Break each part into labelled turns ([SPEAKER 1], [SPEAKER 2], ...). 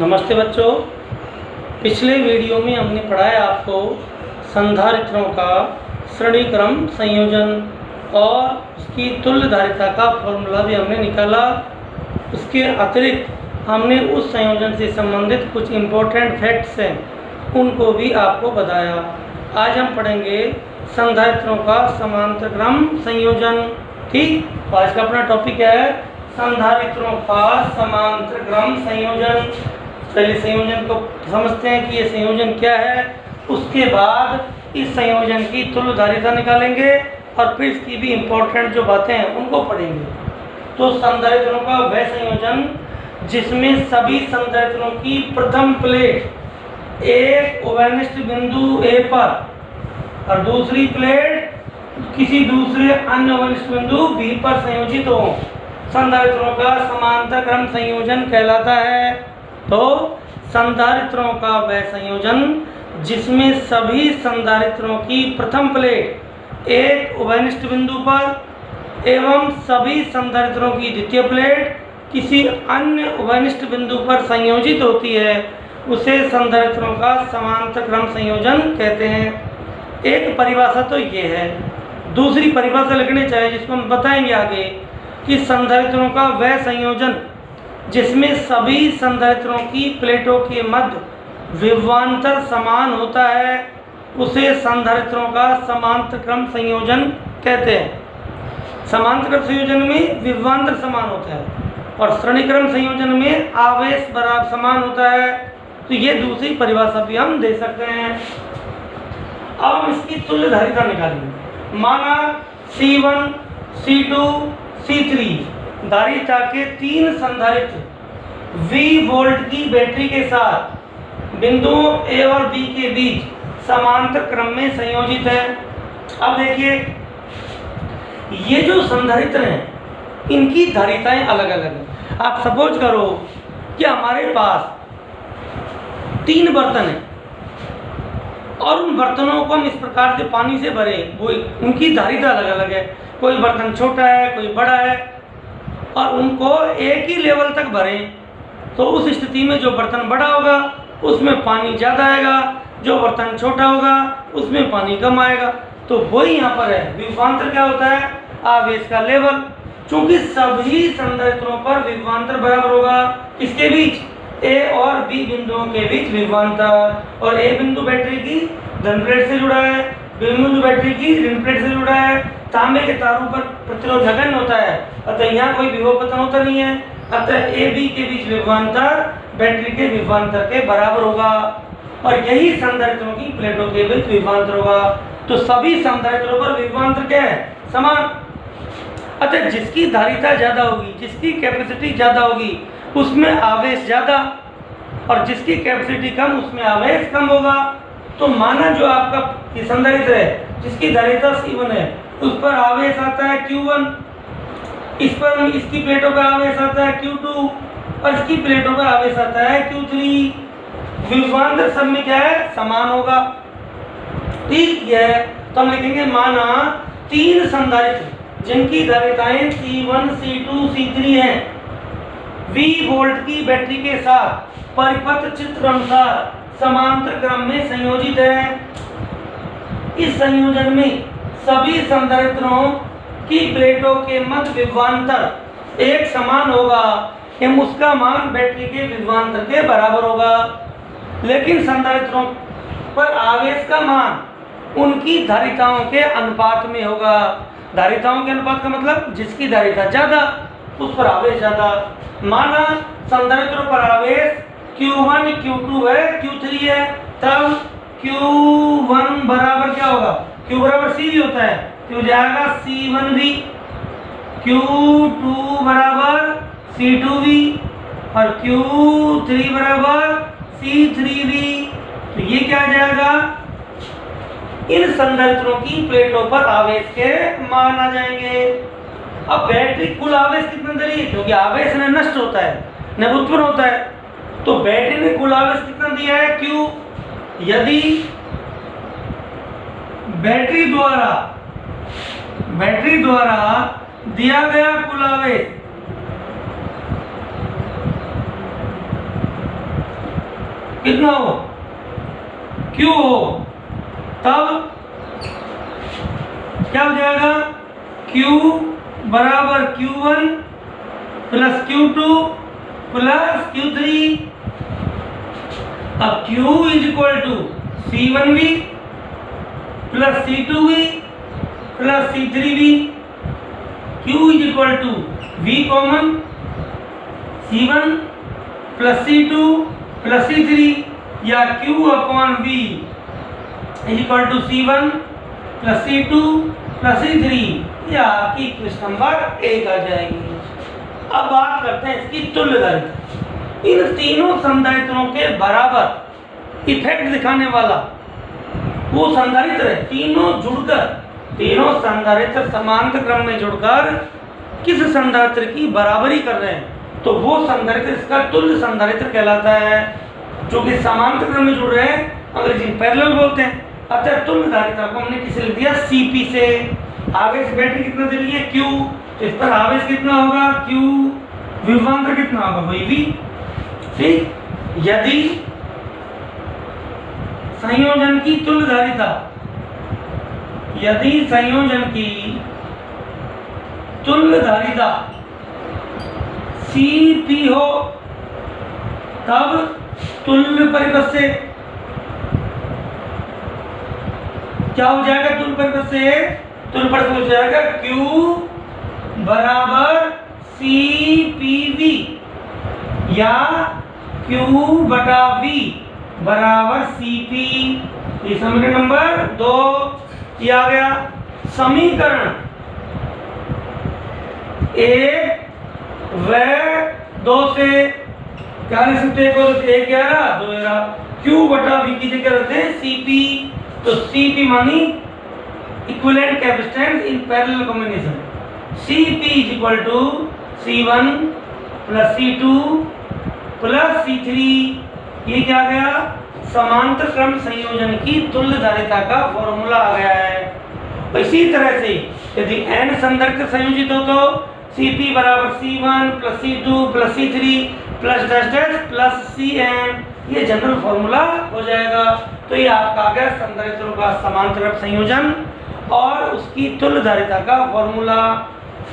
[SPEAKER 1] नमस्ते बच्चों। पिछले वीडियो में हमने पढ़ाया आपको संधारित्रों का श्रेणीक्रम संयोजन और उसकी तुल्यधारिता का फॉर्मूला भी हमने निकाला। उसके अतिरिक्त हमने उस संयोजन से संबंधित कुछ इम्पोर्टेंट फैक्ट्स हैं उनको भी आपको बताया। आज हम पढ़ेंगे संधारित्रों का समांतर क्रम संयोजन। ठीक, तो आज का अपना टॉपिक है संधारित्रों का समांतर क्रम संयोजन। पहले संयोजन को समझते हैं कि ये संयोजन क्या है, उसके बाद इस संयोजन की तुल्यधारिता निकालेंगे और फिर इसकी भी इम्पोर्टेंट जो बातें हैं उनको पढ़ेंगे। तो संधारित्रों का वह संयोजन जिसमें सभी संधारित्रों की प्रथम प्लेट एक उभयनिष्ठ बिंदु ए पर और दूसरी प्लेट किसी दूसरे अन्य उभयनिष्ठ बिंदु बी पर संयोजित हो, संधारित्रों का समांतर क्रम संयोजन कहलाता है। तो संधारित्रों का वह संयोजन जिसमें सभी संधारित्रों की प्रथम प्लेट एक उभयनिष्ठ बिंदु पर एवं सभी संधारित्रों की द्वितीय प्लेट किसी अन्य उभयनिष्ठ बिंदु पर संयोजित होती है, उसे संधारित्रों का समांतर क्रम संयोजन कहते हैं। एक परिभाषा तो ये है। दूसरी परिभाषा लिखनी चाहिए जिसको हम बताएंगे आगे कि संधारित्रों का वह संयोजन जिसमें सभी संधारित्रों की प्लेटों के मध्य विभवांतर समान होता है, उसे संधारित्रों का समांतर क्रम संयोजन कहते हैं। समांतर क्रम संयोजन में विभवांतर समान होता है और श्रेणीक्रम संयोजन में आवेश बराबर समान होता है। तो ये दूसरी परिभाषा भी हम दे सकते हैं। अब हम इसकी तुल्यधारिता निकालेंगे। माना C1, C2, C3 धारिता के तीन संधारित्र V वोल्ट की बैटरी के साथ बिंदुओं A और B के बीच समांतर क्रम में संयोजित है। अब देखिए, ये जो संधारित्र हैं इनकी धारिताएं अलग अलग हैं। आप सपोज करो कि हमारे पास तीन बर्तन हैं और उन बर्तनों को हम इस प्रकार से पानी से भरें, वो उनकी धारिता अलग अलग है। कोई बर्तन छोटा है, कोई बड़ा है, और उनको एक ही लेवल तक भरें तो उस स्थिति में जो बर्तन बड़ा होगा उसमें पानी ज़्यादा आएगा, जो बर्तन छोटा होगा उसमें पानी कम आएगा। तो वही यहाँ पर है। विभवांतर क्या होता है? आवेश का लेवल। चूंकि सभी संधारित्रों पर विभवांतर बराबर होगा, किसके बीच? A और B बिंदुओं के बीच विभवांतर। और A बिंदु बैटरी की धन प्लेट से जुड़ा है, B बिंदु बैटरी की ऋण प्लेट से जुड़ा है। तांबे के तारों पर प्रतिरोध नगण्य होता है, अतः यहाँ कोई विभव पतन होता नहीं है। अतः A B के बीच विभवांतर बैटरी के विभवांतर के बराबर होगा और यही संधारित्रों की प्लेटों के बीच विभवांतर होगा। तो सभी संधारित्रों पर विभवांतर क्या है? समान। अतः जिसकी धारिता ज्यादा होगी, जिसकी कैपेसिटी ज्यादा होगी, उसमें आवेश ज्यादा, और जिसकी कैपेसिटी कम उसमें आवेश कम होगा। तो माना जो आपका संधारित्र है जिसकी धारिता C1 है, उस पर आवेश आता है Q1, इस पर इसकी प्लेटों पर आवेश आता है Q2 और इसकी प्लेटों पर आवेश आता है Q3। विभवांतर सब में क्या है? समान होगा। ठीक है, तो हम लिखेंगे माना तीन संधारित्र जिनकी धारिताएं C1, C2, C3 हैं, V वोल्ट की बैटरी के साथ परिपथ चित्र अनुसार समांतर क्रम में संयोजित है। इस संयोजन में सभी संधारित्रों की प्लेटों के मध्य विभवांतर एक समान होगा एवं उसका मान बैटरी के विभवांतर के बराबर होगा। लेकिन संधारित्रों पर आवेश का मान उनकी धारिताओं के अनुपात में होगा। धारिताओं के अनुपात का मतलब जिसकी धारिता ज्यादा उस पर आवेश ज्यादा। माना संधारित्रों पर आवेश Q1, Q2 है, Q3 है, तब Q1 बराबर क्या होगा? Q बराबर C भी होता है, Q जाएगा C1V, Q2 बराबर C2V और Q3 बराबर C3V। तो ये क्या आ जाएगा? इन संधारित्रों की प्लेटों पर आवेश के मान आ जाएंगे। अब बैटरी कुल आवेश कितना दे रही है? क्योंकि आवेश न नष्ट होता है न उत्पन्न होता है, तो बैटरी ने कुल आवेश कितना दिया है? Q। यदि बैटरी द्वारा दिया गया कुल आवेश कितना हो, Q हो, तब क्या हो जाएगा, Q बराबर Q1 plus Q2 plus Q3। अब Q is equal to C1V plus C2V plus C3V। Q is equal to V common, C1 plus C2 plus C3, या Q upon V is equal to C1 plus C2 plus C3, या आपकी equation number 1 आ जाएगी। अब बात करते हैं इसकी तुल्यधारिता। इन तीनों संधारित्रों के बराबर इफेक्ट दिखाने वाला वो संधारित्र है। तीनों जुड़कर, तीनों संधारित्र समांतर क्रम में जुड़कर किस संधारित्र की बराबरी कर रहे हैं, तो वो संधारित्र इसका तुल्य संधारित्र कहलाता है। जो कि समांतर क्रम में जुड़ रहे हैं, अंग्रेजी में पैरेलल बोलते हैं। अतः तुल्यधारिता को हमने किसे लिख दिया, Cp से। आवेश बैटरी कितना दे रही है, Q, तो इस पर आवेश कितना होगा, Q, विभवांतर कितना होगा, वही V। ठीक, यदि संयोजन की तुल्यधारिता, यदि संयोजन की तुल्यधारिता Cp हो, तब तुल्य परिपथ से क्या हो जाएगा, तुल्य परिपथ से, तुल्य परिपथ हो जाएगा Q बराबर CPV, या Q बटा V बराबर Cp। ये समीकरण नंबर 2 ये आ गया। समीकरण 1 व 2 से क्या लिख सकते हैं, 1 11 2 11, Q बटा V की जगह रखते हैं Cp, तो Cp मानी equivalent capacitance in parallel combination. Cp is equal to C1 plus C2 plus C3। ये क्या आ गया, समांतर क्रम संयोजन की तुल्यधारिता का फॉर्मूला आ गया है। इसी तरह से यदि n संधारित्र संयोजित हो तो Cp बराबर C1 plus C2 plus C3 plus dash dash plus Cn, ये जनरल फॉर्मूला हो जाएगा। तो ये आपका आ गया संधारित्रों का समांतर संयोजन और उसकी तुल्यधारिता का फॉर्मूला।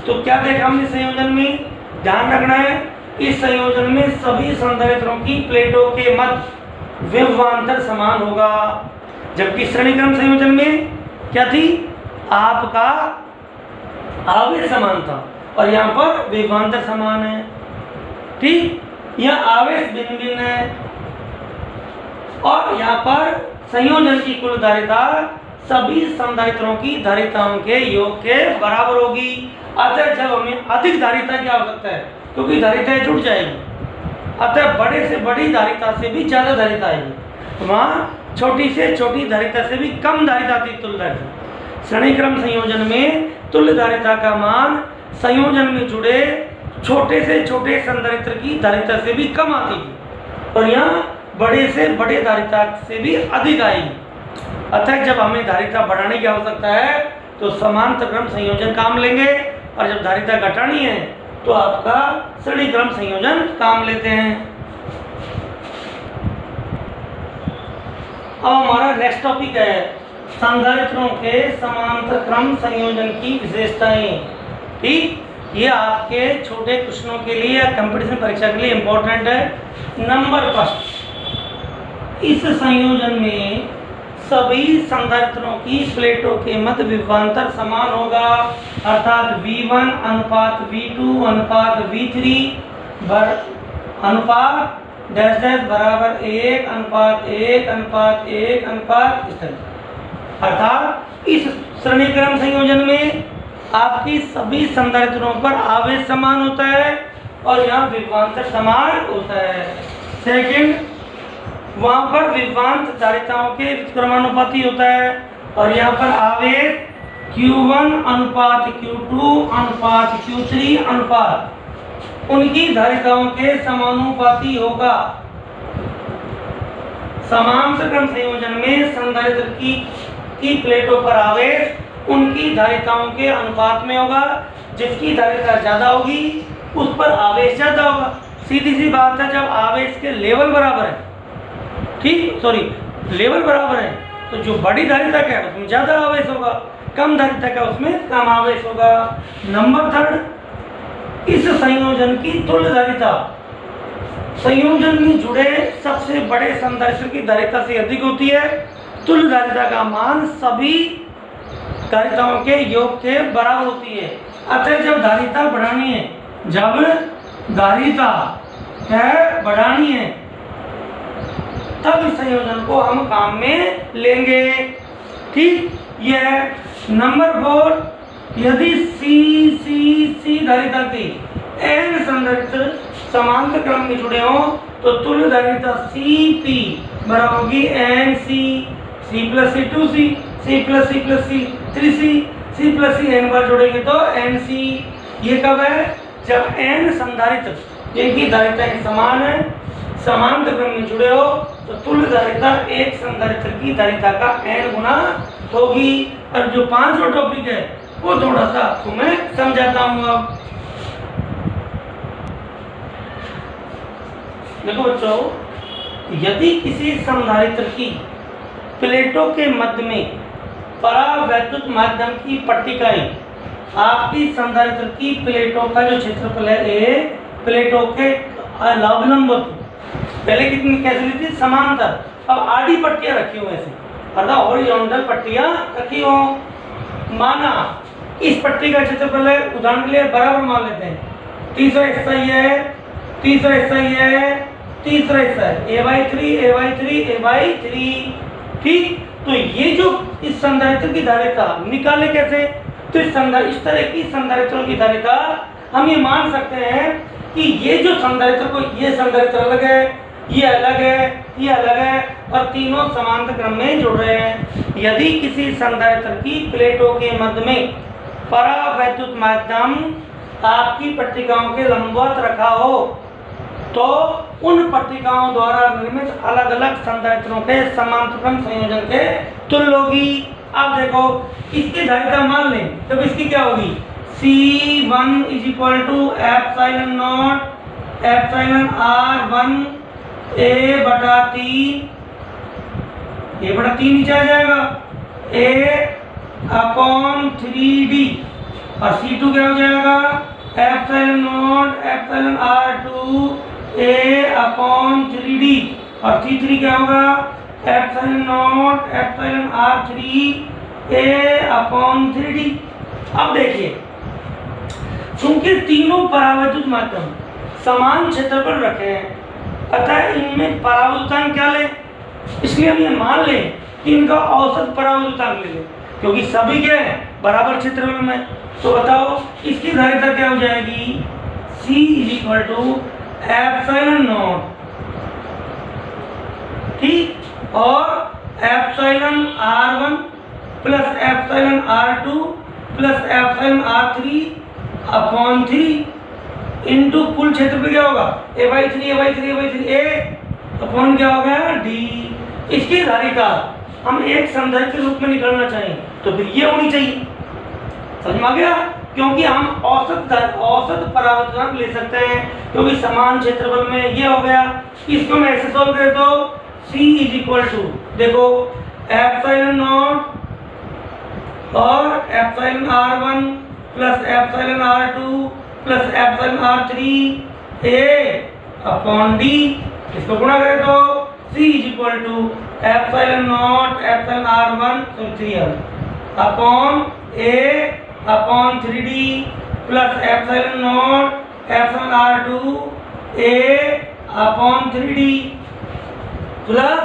[SPEAKER 1] तो क्या देखा हमने संयोजन में, ध्यान रखना है, इस संयोजन में सभी संधारित्रों की प्लेटों के मध्य विभवांतर समान होगा। जबकि श्रेणीक्रम संयोजन में क्या थी, आपका आवेश समान था और यहाँ पर विभवांतर समान है। ठीक, यहाँ आवेश भिन्न भिन्न है और यहाँ पर संयोजन की कुल धारिता सभी संधारित्रों की धारिताओं के योग के बराबर होगी। अतः जब हमें अधिक धारिता की आवश्यकता है, क्योंकि धारिताएं जुड़ जाएगी, अतः बड़े से बड़ी धारिता से भी ज्यादा धारिता आएगी, वहाँ छोटी से छोटी धारिता से भी कम धारिता थी तुल्यधारिता। श्रेणीक्रम संयोजन में तुल्यधारिता का मान संयोजन में जुड़े छोटे से छोटे संधारित्र की धारिता से भी कम आती थी और यहाँ बड़े से बड़े धारिता से भी अधिक आएगी। अतः जब हमें धारिता बढ़ाने की आवश्यकता है तो समांतर क्रम संयोजन काम लेंगे और जब धारिता घटानी है तो आपका श्रेणीक्रम संयोजन काम लेते हैं। अब हमारा नेक्स्ट टॉपिक है संधारित्रों के समांतर क्रम संयोजन की विशेषताएं। ठीक, ये आपके छोटे क्वेश्चनों के लिए या कंपटीशन परीक्षा के लिए इंपॉर्टेंट है। नंबर फर्स्ट, इस संयोजन में सभी संधारित्रों की प्लेटों के मध्य विभवांतर समान होगा, अर्थात V1 अनुपात V2 अनुपात V3 अनुपात डैश डैश बराबर 1 अनुपात 1 अनुपात 1 अनुपात इस तरह। अर्थात इस श्रेणीक्रम संयोजन में आपकी सभी संधारित्रों पर आवेश समान होता है और यहाँ विभवांतर समान होता है। सेकंड, वहाँ पर विभवांतर धारिताओं के क्रमानुपाती होता है और यहाँ पर आवेश Q1 अनुपात Q2 अनुपात Q3 अनुपात उनकी धारिताओं के समानुपाती होगा। समांतर क्रम संयोजन में संधारित्र की प्लेटों पर आवेश उनकी धारिताओं के अनुपात में होगा। जिसकी धारिता ज़्यादा होगी उस पर आवेश ज़्यादा होगा। सीधी सी बात है, जब आवेश के लेवल बराबर है ठीक, सॉरी, लेवल बराबर है तो जो बड़ी धारिता का है उसमें ज़्यादा आवेश होगा, कम धारिता का उसमें कम आवेश होगा। नंबर थर्ड, इस संयोजन की तुल्य धारिता संयोजन में जुड़े सबसे बड़े संधारित्र की धारिता से अधिक होती है। तुल्य धारिता का मान सभी धारिताओं के योग के बराबर होती है। अतः जब धारिता बढ़ानी है, जब धारिता है बढ़ानी है, तब इस संयोजन को हम काम में लेंगे। ठीक, यह नंबर 4, यदि सी धारिता की n संधारित्र समांतर क्रम में जुड़े हों तो तुल्य धारिता Cp बराबर होगी NC, C plus C 2C, C plus C plus C 3C, C plus C n बार जोड़ेंगे तो NC। ये कब है? जब n संधारित्र जिनकी धारिताएं समान है, समांतर क्रम में जुड़े हो तो तुल्य धारिता एक संधारित्र की धारिता का n गुना होगी। और जो 5वां टॉपिक है वो थोड़ा सा आपको मैं समझाता हूँ। अब देखो बच्चों, यदि किसी संधारित्र की प्लेटों के मध्य में परावैद्युत माध्यम की पट्टिकाएं आपकी संधारित्र की प्लेटों का जो क्षेत्रफल है, प्लेटों के लंबवत, पहले कितनी कैसे ली थी? समांतर, अब आडी पट्टियां रखी हुई ऐसे, अर्थात हॉरिजॉन्टल पट्टियां रखी हो। माना इस पट्टी का क्षेत्रफल है, उदाहरण के लिए बराबर मान लेते हैं, तीसरा हिस्सा ये है, तीसरा हिस्सा ये है, तीसरा हिस्सा है a/3 a/3। ठीक, तो ये जो इस संधारित्र की धारिता निकाले कैसे? तो इस तरह की संधारित्रों की धारिता हम ये मान सकते हैं कि ये जो संधारित्र को, ये संधारित्र अलग है, ये अलग है, ये अलग है और तीनों समांतर क्रम में जुड़ रहे हैं। यदि किसी संधारित्र की प्लेटों के मध्य में परावैद्युत माध्यम आपकी पट्टिकाओं के लंबवत रखा हो तो उन पट्टिकाओं द्वारा निर्मित अलग अलग संधारित्रों के समांतर क्रम संयोजन के तुल्य होगी। अब देखो, इसकी धारिता मान लें तो इसकी क्या होगी? C1 = epsilon R1 a/3, a/3 नीचे आ जाएगा, a/3d, और C2 क्या हो जाएगा? एप्सिलॉन R2 a/3d, और C3 क्या होगा? Epsilon R3 a/3d। अब देखिए, चूंकि तीनों परावैद्युत माध्यम समान क्षेत्र पर रखे हैं, अतः इनमें परावैद्युतांक क्या लें? इसलिए हम ये मान लें कि इनका औसत परावैद्युतांक ले लें, क्योंकि सभी क्या है? बराबर क्षेत्रफल में। तो बताओ इसकी धारिता क्या हो जाएगी? C = एप्सिलॉन, ठीक, और epsilon R1 plus epsilon R2 plus epsilon R3/3 into कुल क्षेत्रफल क्या होगा? a/3 अपॉन क्या हो गया? d। इसकी धारिता हम एक संधारित्र के रूप में निकालना चाहें तो फिर ये होनी चाहिए। समझ में आ गया? क्योंकि हम औसत परावैद्युतांक ले सकते हैं, क्योंकि समान क्षेत्रफल में ये हो गया। इसको मैं ऐसे सॉल्व करें तो C = देखो एप्सिलॉन और epsilon R1 plus epsilon R2 plus epsilon R3 a/d, इसको गुणा करें तो C = epsilon R1 upon a/3d plus epsilon R2 a/3d plus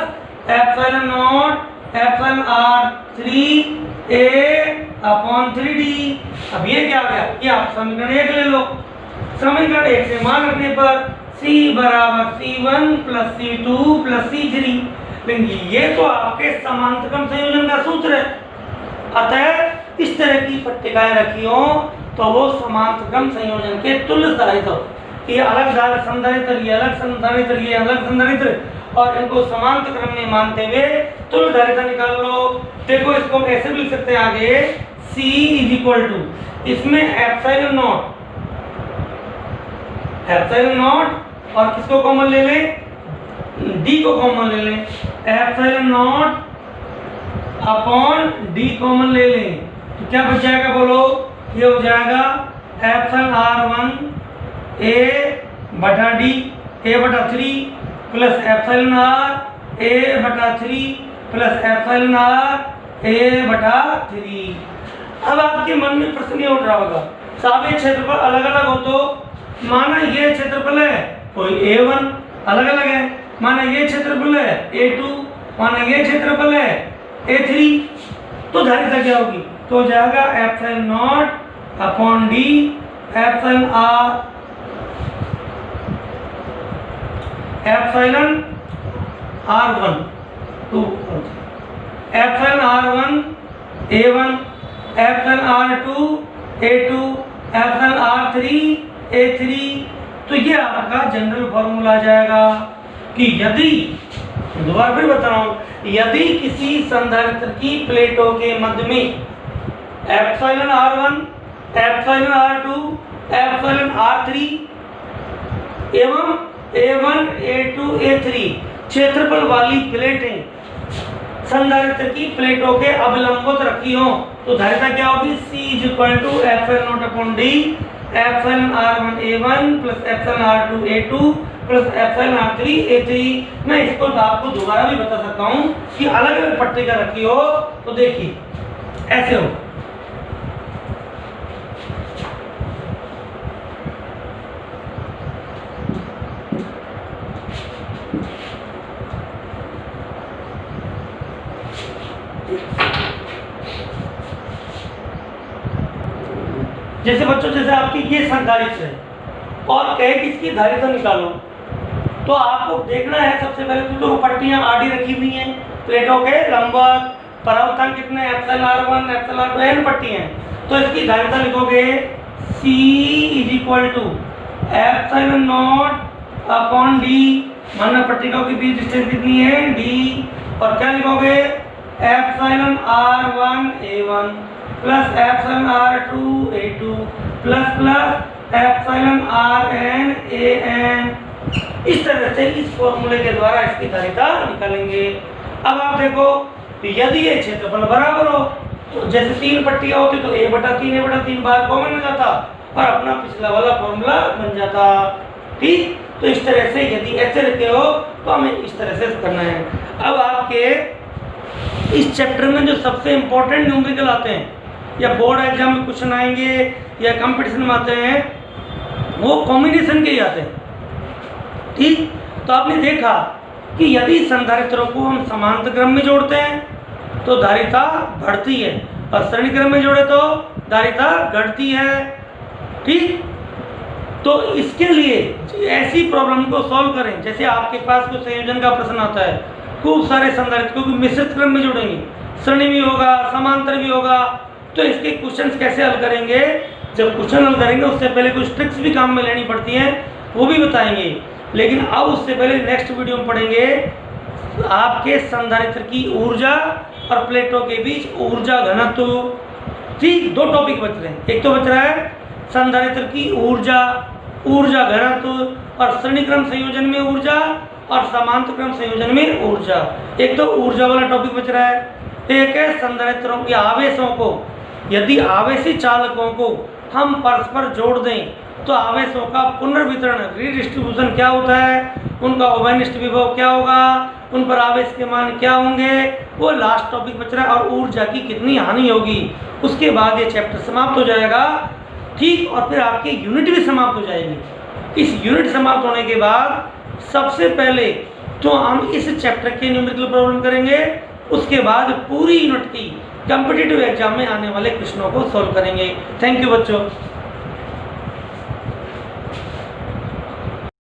[SPEAKER 1] epsilon R3 a/3d। अब ये क्या आ गया? ये आप समीकरण 1 ले लो। समीकरण 1 से मान रखने पर C = C1 plus C2 plus C3, लेकिन ये तो आपके समांतर क्रम संयोजन का सूत्र है। अतः इस तरह की पट्टिकाएं रखी हो तो वो समांतर क्रम संयोजन के तुल्य धारित हो। ये अलग संधारित्र, ये अलग संधारित्र, ये अलग संधारित्र, और इनको समांतर क्रम में मानते हुए तुल्य धारिता निकाल लो। देखो, इसको हम ऐसे भी लिख सकते हैं आगे, C = इसमें एप्सिलॉन नॉट और किसको कॉमन ले लें? डी को कॉमन ले लें, epsilon not upon D common ले लें तो क्या बच जाएगा बोलो, ये हो जाएगा एप्सिलॉन r1 a बटा डी a बटा 3 प्लस एप्सिलॉन r a बटा 3 प्लस एप्सिलॉन r a बटा 3। अब आपके मन में प्रश्न ये उठ रहा होगा, साहब ये क्षेत्रफल अलग अलग हो तो माना ये क्षेत्रफल है कोई a1 अलग अलग है, माना ये क्षेत्रफल है a2, माना ये क्षेत्रफल है a3, तो धारिता क्या होगी, तो हो जाएगा epsilon not upon D epsilon r1 2 epsilon r1 a1 epsilon r2 a2 epsilon r3 a3। तो ये आपका जनरल फॉर्मूला आ जाएगा कि यदि, दोबारा फिर बता रहा हूं, यदि किसी संधारित्र की प्लेटों के मध्य में epsilon r1 epsilon r2 epsilon r3 एवं a1 a2 a3 क्षेत्रफल वाली प्लेटें संधारित्र की प्लेटों के अभिलंबित रखी हो तो धारिता क्या होगी, C = epsilon not upon D epsilon r1 a1 plus epsilon r2 a2 plus epsilon r3 a3। मैं इसको आपको दोबारा भी बता सकता हूं कि अलग अलग पट्टिका रखी हो तो देखिए ऐसे हो, जैसे बच्चों जैसे आपकी ये संधारित्र है और कहे कि इसकी धारिता निकालो तो आपको देखना है सबसे पहले तो दो पट्टियां आडी रखी हुई हैं प्लेटों के लंबवत, परावर्तन कितने epsilon r1 epsilon r2 n पट्टियां हैं, तो इसकी धारिता लिखोगे C = epsilon not upon D, माना पट्टिकाओं के बीच डिस्टेंस कितनी है d, और क्या लिखोगे epsilon r1 a1 plus epsilon r2 a2 plus epsilon rn an। इस तरह से इस फॉर्मूले के द्वारा इसकी धारिता निकालेंगे। अब आप देखो यदि ये क्षेत्रफल बराबर हो तो जैसे तीन पट्टियां होती तो a/3 बार कॉमन हो जाता और अपना पिछला वाला फॉर्मूला बन जाता, ठीक। तो इस तरह से यदि ऐसे रखे हो तो हमें इस तरह से करना है। अब आपके इस चैप्टर में जो सबसे इंपॉर्टेंट न्यूमेरिकल आते हैं या बोर्ड एग्जाम में क्वेश्चन आएंगे या कंपटीशन में आते हैं वो कॉम्बिनेशन के ही आते हैं, ठीक। तो आपने देखा कि यदि संधारित्रों को हम समांतर क्रम में जोड़ते हैं तो धारिता बढ़ती है और श्रेणी क्रम में जोड़े तो धारिता घटती है, ठीक। तो इसके लिए ऐसी प्रॉब्लम को सॉल्व करें, जैसे आपके पास कोई संयोजन का प्रश्न आता है, खूब सारे संधारित्रों को मिश्रित क्रम में जोड़ेंगे, श्रेणी भी होगा समांतर भी होगा, तो इसके क्वेश्चंस कैसे हल करेंगे। जब क्वेश्चन हल करेंगे उससे पहले कुछ ट्रिक्स भी काम में लेनी पड़ती हैं, वो भी बताएंगे। लेकिन अब उससे पहले नेक्स्ट वीडियो में पढ़ेंगे आपके संधारित्र की ऊर्जा और प्लेटों के बीच ऊर्जा घनत्व, ठीक। दो टॉपिक बच रहे हैं, एक तो बच रहा है संधारित्र की ऊर्जा घनत्व और श्रेणी क्रम संयोजन में ऊर्जा और समांतर क्रम संयोजन में ऊर्जा, एक तो ऊर्जा वाला टॉपिक बच रहा है। एक है संधारित्रों के आवेशों को, यदि आवेशी चालकों को हम परस्पर जोड़ दें तो आवेशों का पुनर्वितरण रीडिस्ट्रीब्यूशन क्या होता है, उनका उभयनिष्ठ विभव क्या होगा, उन पर आवेश के मान क्या होंगे, वो लास्ट टॉपिक बच रहा है। और ऊर्जा की कितनी हानि होगी, उसके बाद ये चैप्टर समाप्त हो जाएगा, ठीक। और फिर आपकी यूनिट भी समाप्त हो जाएगी। इस यूनिट समाप्त होने के बाद सबसे पहले तो हम इस चैप्टर के न्यूमेरिकल प्रॉब्लम करेंगे, उसके बाद पूरी यूनिट की कॉम्पिटिटिव एग्जाम में आने वाले क्वेश्चनों को सॉल्व करेंगे। थैंक यू बच्चों।